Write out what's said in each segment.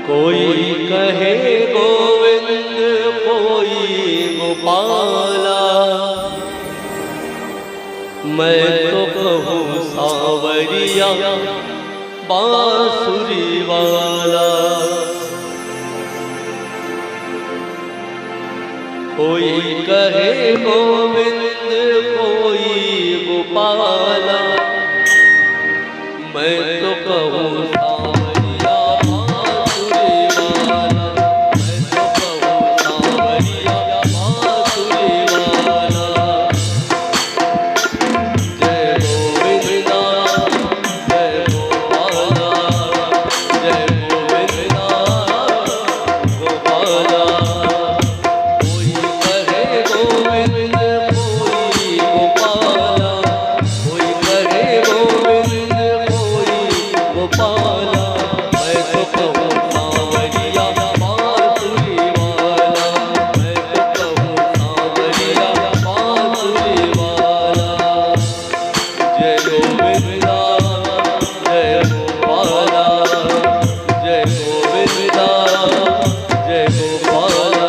कोई कहे गोविंद कोई गोपाला, मैं तो कहूँ सांवरिया बांसुरी वाला। कोई कहे गोविंद कोई गोपाला, मैं तो कहूँ सांवरिया बांसुरी वाला, मैं तो कहूँ सांवरिया बांसुरी वाला। जय गोविंदा जय गोपाला, जय गोविंदा गोपाला। कोई कहे गोविंद कोई गोपाला, कोई कहे गोविंद गोपाला, मैं तो कहूँ सांवरिया बांसुरी वाला, मैं तो कहूँ सांवरिया बांसुरी वाला। जय गोविंदा जय गोपाला, जय गोविंदा जय गोपाला।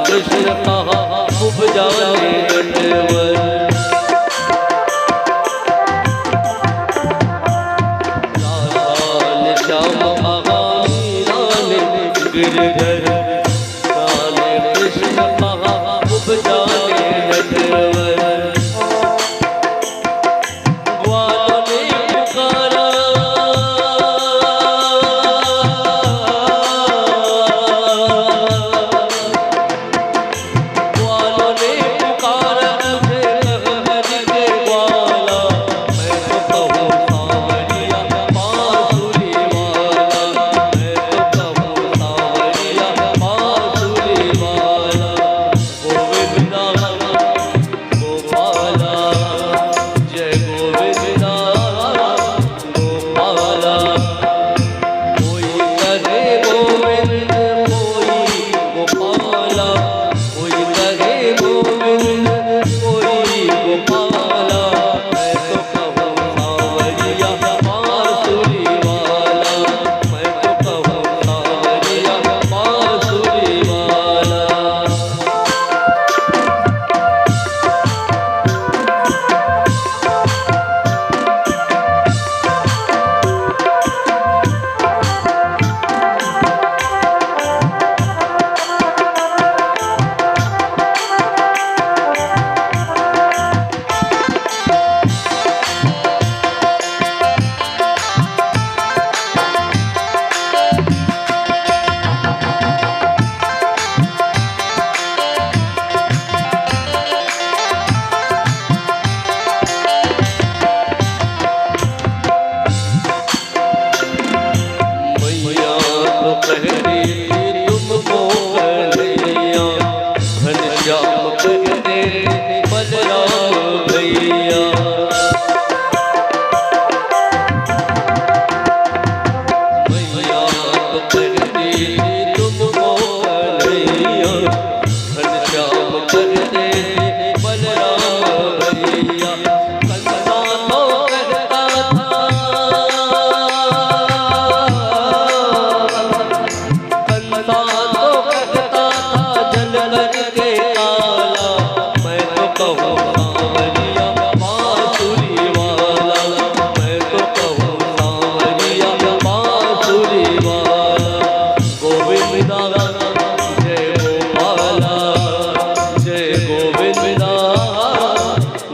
कृष्ण कहा खूब जाने नटवर, लाल श्याम कहा मीरा ने गिरधर, लाल कृष्ण कहा खूब जाने नटवर। ग्वालों ने पुकारा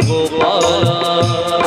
गोपाला।